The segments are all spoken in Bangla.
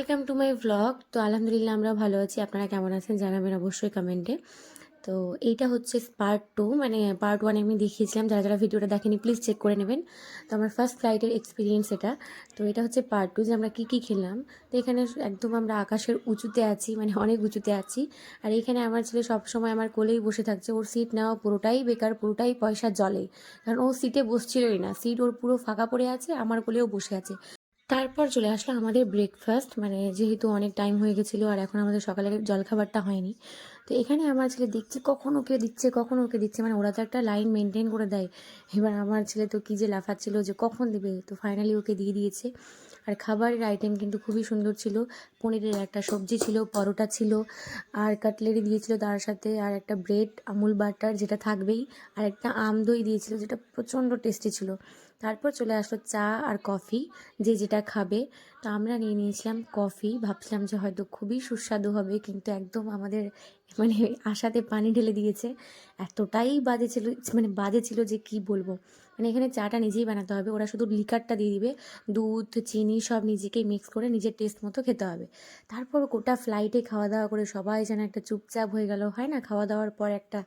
Welcome to my vlog. তো আলহামদুলিল্লাহ আমরা ভালো আছি। আপনারা কেমন আছেন জানাবেন অবশ্যই কমেন্টে। তো এইটা হচ্ছে পার্ট টু, মানে পার্ট ওয়ান আমি দেখিয়েছিলাম, যারা যারা ভিডিওটা দেখেনি প্লিজ চেক করে নেবেন। তো আমার ফার্স্ট ফ্লাইটের এক্সপিরিয়েন্স এটা। তো এটা হচ্ছে পার্ট টু, যে আমরা কী কী খেলাম। তো এখানে একদম আমরা আকাশের উঁচুতে আছি, মানে অনেক উঁচুতে আছি। আর এইখানে আমার ছেলে সবসময় আমার কোলেই বসে থাকছে। ওর সিট নেওয়া পুরোটাই বেকার, পুরোটাই পয়সা জলে, কারণ ও সিটে বসছিলই না। সিট ওর পুরো ফাঁকা পড়ে আছে, আমার কোলেও বসে আছে। তারপর চলে আসলো আমাদের ব্রেকফাস্ট, মানে যেহেতু অনেক টাইম হয়ে গেছিলো আর এখন আমাদের সকালের জলখাবারটা হয়নি। তো এখানে আমার ছেলে দেখছে কখন ওকে দিচ্ছে, কখন ওকে দিচ্ছে, মানে ওরা তো একটা লাইন মেনটেন করে দেয়। এবার আমার ছেলে তো কী যে লাফাচ্ছিল যে কখন দেবে, তো ফাইনালি ওকে দিয়ে দিয়েছে। আর খাবারের আইটেম কিন্তু খুবই সুন্দর ছিল। পনিরের একটা সবজি ছিল, পরোটা ছিল, আর কাটলেরি দিয়েছিল তার সাথে, আর একটা ব্রেড আমুল বাটার যেটা থাকবেই, আর একটা আম দই দিয়েছিল যেটা প্রচণ্ড টেস্টি ছিল। তারপর চলে আসলো চা আর কফি, যে যেটা খাবে। তো আমরা নিয়ে নিয়েছিলাম কফি, ভাবছিলাম যে হয়তো খুবই সুস্বাদু হবে, কিন্তু একদম আমাদের মানে আশাতে পানি ঢেলে দিয়েছে। এতটাই বাজে ছিল, মানে বাজে ছিল যে কি বলবো। মানে এখানে চাটা নিজেই বানাতে হবে, ওরা শুধু লিকারটা দিয়ে দিবে, দুধ চিনি সব নিজেকেই মিক্স করে নিজের টেস্ট মতো খেতে হবে। তারপর গোটা ফ্লাইটে খাওয়া দাওয়া করে সবাই যেন একটা চুপচাপ হয়ে গেল, হয় না, খাওয়া দাওয়ার পর একটা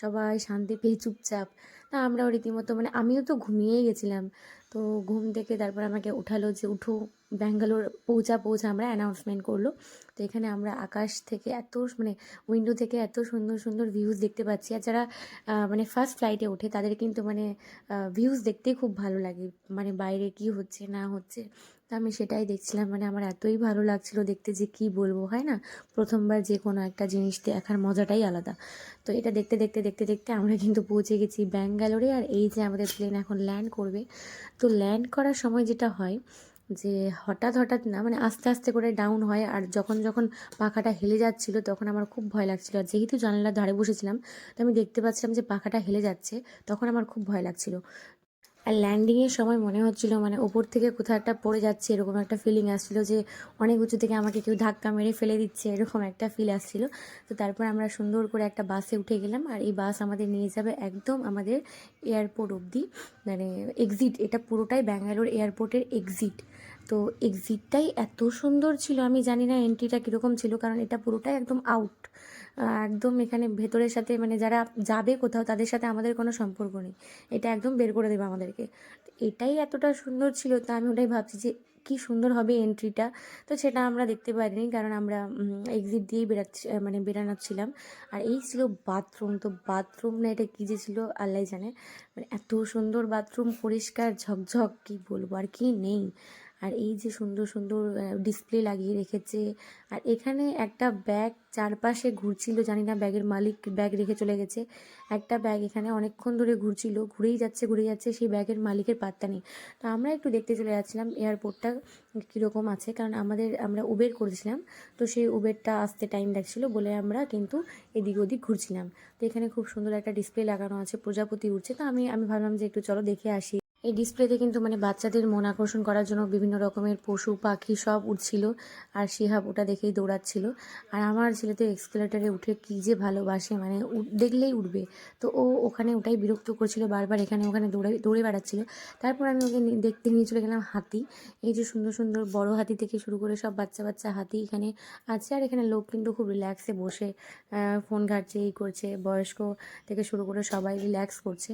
সবাই শান্তি পেয়ে চুপচাপ। তা আমরাও রীতিমতো, মানে আমিও তো ঘুমিয়েই গেছিলাম। তো ঘুম থেকে তারপর আমাকে উঠালো যে উঠো, ব্যাঙ্গালোর পৌঁছা আমরা অ্যানাউন্সমেন্ট করলো। তো এখানে আমরা আকাশ থেকে এত, মানে উইন্ডো থেকে এত সুন্দর সুন্দর ভিউজ দেখতে পাচ্ছি। আর যারা মানে ফার্স্ট ফ্লাইটে ওঠে তাদের কিন্তু মানে ভিউজ দেখতেই খুব ভালো লাগে, মানে বাইরে কি হচ্ছে না হচ্ছে। তো আমি সেটাই দেখছিলাম, মানে আমার এতই ভালো লাগছিলো দেখতে যে কি বলবো, হয় না, প্রথমবার যে কোনো একটা জিনিস দেখার মজাটাই আলাদা। তো এটা দেখতে দেখতে দেখতে দেখতে আমরা কিন্তু পৌঁছে গেছি ব্যাঙ্গালোরে। আর এই যে আমাদের প্লেন এখন ল্যান্ড করবে। তো ল্যান্ড করার সময় যেটা হয় যে হঠাৎ হঠাৎ না, মানে আস্তে আস্তে করে ডাউন হয়। আর যখন যখন পাখাটা হেলে যাচ্ছিল তখন আমার খুব ভয় লাগছিল। আর যেহেতু জানালার ধারে বসেছিলাম, তো আমি দেখতে পাচ্ছিলাম যে পাখাটা হেলে যাচ্ছে, তখন আমার খুব ভয় লাগছিল। আর ল্যান্ডিংয়ের সময় মনে হচ্ছিল মানে ওপর থেকে কোথাও একটা পড়ে যাচ্ছে, এরকম একটা ফিলিং আসছিলো যে অনেক উঁচু থেকে আমাকে কেউ ধাক্কা মেরে ফেলে দিচ্ছে, এরকম একটা ফিল আসছিলো। তো তারপর আমরা সুন্দর করে একটা বাসে উঠে গেলাম, আর এই বাস আমাদের নিয়ে যাবে একদম আমাদের এয়ারপোর্ট অবধি, মানে এক্সিট, এটা পুরোটাই ব্যাঙ্গালোর এয়ারপোর্টের এক্সিট। তো এক্সিটটাই এত সুন্দর ছিল, আমি জানি না এন্ট্রিটা কীরকম ছিল, কারণ এটা পুরোটাই একদম আউট, একদম এখানে ভেতরের সাথে, মানে যারা যাবে কোথাও তাদের সাথে আমাদের কোনো সম্পর্ক নেই, এটা একদম বের করে দেবে আমাদেরকে। তো এটাই এতটা সুন্দর ছিল, তো আমি ওটাই ভাবছি যে কি সুন্দর হবে এন্ট্রিটা। তো সেটা আমরা দেখতে পারিনি, কারণ আমরা এক্সিট দিয়েই বেরাচ্ছি, মানে বেরানোচ্ছিলাম। আর এই ছিল বাথরুম। তো বাথরুম না এটা কী যে ছিল আল্লাহ জানে, মানে এত সুন্দর বাথরুম, পরিষ্কার ঝকঝক, কি বলবো আর কি নেই। আর এই যে সুন্দর সুন্দর ডিসপ্লে লাগিয়ে রেখেছে। আর এখানে একটা ব্যাগ চারপাশে ঘুরছিল, জানি না ব্যাগের মালিক ব্যাগ রেখে চলে গেছে। একটা ব্যাগ এখানে অনেকক্ষণ ধরে ঘুরছিল, ঘুরেই যাচ্ছে, সেই ব্যাগের মালিকের পাত্তা নেই। তো আমরা একটু দেখতে চলে যাচ্ছিলাম এয়ারপোর্টটা কীরকম আছে, কারণ আমরা উবের করেছিলাম। তো সেই উবেরটা আসতে টাইম লাগছিলো বলে আমরা কিন্তু এদিক ওদিক ঘুরছিলাম। তো এখানে খুব সুন্দর একটা ডিসপ্লে লাগানো আছে, প্রজাপতি উঠছে। তো আমি ভাবলাম যে একটু চলো দেখে আসি। এই ডিসপ্লেতে কিন্তু মানে বাচ্চাদের মন আকর্ষণ করার জন্য বিভিন্ন রকমের পশু পাখি সব উঠছিল, আর শিহাব ওটা দেখেই দৌড়াচ্ছিল। আর আমার ছেলে তো এক্সকেলেটারে উঠে কী যে ভালোবাসে, মানে দেখলেই উঠবে। তো ও ওখানে ওটাই বিরক্ত করছিল, বারবার এখানে ওখানে দৌড়ে দৌড়ে বেড়াচ্ছিল। তারপর আমি ওকে দেখতে নিয়ে চলে গেলাম হাতি। এই যে সুন্দর সুন্দর বড় হাতি থেকে শুরু করে সব বাচ্চা বাচ্চা হাতি এখানে আছে। আর এখানে লোক কিন্তু খুব রিল্যাক্সে বসে ফোন ঘাটছে, এই করছে, বয়স্ক থেকে শুরু করে সবাই রিল্যাক্স করছে।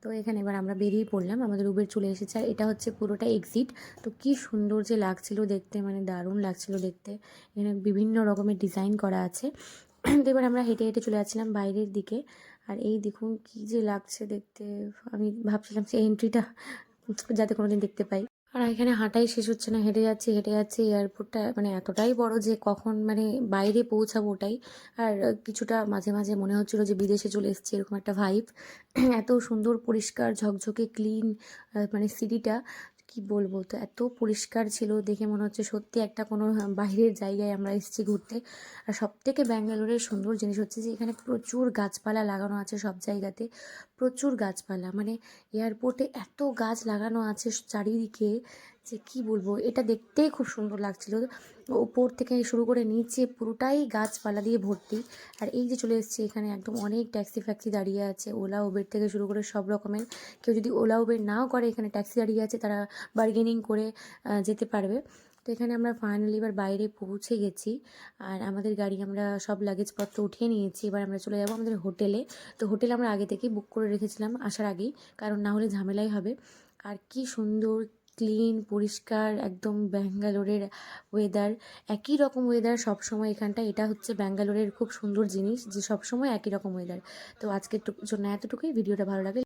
তো এখানে এবার আমরা বেরিয়ে পড়লাম, আমাদের উবের চলে এসেছে। আর এটা হচ্ছে পুরোটা এক্সিট। তো কি সুন্দর যে লাগছিল দেখতে, মানে দারুণ লাগছিল দেখতে। এখানে বিভিন্ন রকমের ডিজাইন করা আছে। তো এবার আমরা হেঁটে হেঁটে চলে যাচ্ছিলাম বাইরের দিকে। আর এই দেখুন কি যে লাগছে দেখতে, আমি ভাবছিলাম যে এন্ট্রিটা যাতে কোনোদিন দেখতে পাই। আর এখানে হাঁটাই শেষ হচ্ছে না, হেঁটে যাচ্ছি এয়ারপোর্টটা মানে এতটাই বড় যে কখন মানে বাইরে পৌঁছাবো ওটাই। আর কিছুটা মাঝে মাঝে মনে হচ্ছিলো যে বিদেশে চলে এসেছি, এরকম একটা ভাইব। এত সুন্দর পরিষ্কার ঝকঝকে ক্লিন, মানে সিটিটা কি বলবো। তো এত পরিষ্কার ছিল দেখে মনে হচ্ছে সত্যি একটা কোনো বাইরের জায়গায় আমরা এসেছি ঘুরতে। আর সবথেকে ব্যাঙ্গালোরের সুন্দর জিনিস হচ্ছে যে এখানে প্রচুর গাছপালা লাগানো আছে সব জায়গাতে, প্রচুর গাছপালা, মানে এয়ারপোর্টে এত গাছ লাগানো আছে চারিদিকে যে কি বলবো, এটা দেখতেই খুব সুন্দর লাগছিল। ওপর থেকে শুরু করে নিচে পুরোটাই গাছপালা দিয়ে ভর্তি। আর এই যে চলে এসেছি এখানে, একদম অনেক ট্যাক্সি ফ্যাক্সি দাঁড়িয়ে আছে, ওলা উবের থেকে শুরু করে সব রকমের। কেউ যদি ওলা উবের নাও করে, এখানে ট্যাক্সি দাঁড়িয়ে আছে, তারা বার্গেনিং করে যেতে পারবে। তো এখানে আমরা ফাইনালি এবার বাইরে পৌঁছে গেছি, আর আমাদের গাড়ি আমরা সব লাগেজপত্র উঠিয়ে নিয়েছি। এবার আমরা চলে যাবো আমাদের হোটেলে। তো হোটেল আমরা আগে থেকেই বুক করে রেখেছিলাম আসার আগেই, কারণ না হলে ঝামেলাই হবে। আর কি সুন্দর ক্লিন পরিষ্কার একদম ব্যাঙ্গালোরের ওয়েদার, একই রকম ওয়েদার সবসময় এখানটা। এটা হচ্ছে ব্যাঙ্গালোরের খুব সুন্দর জিনিস যে সবসময় একই রকম ওয়েদার। তো আজকের জন্য এতটুকুই। ভিডিওটা ভালো লাগে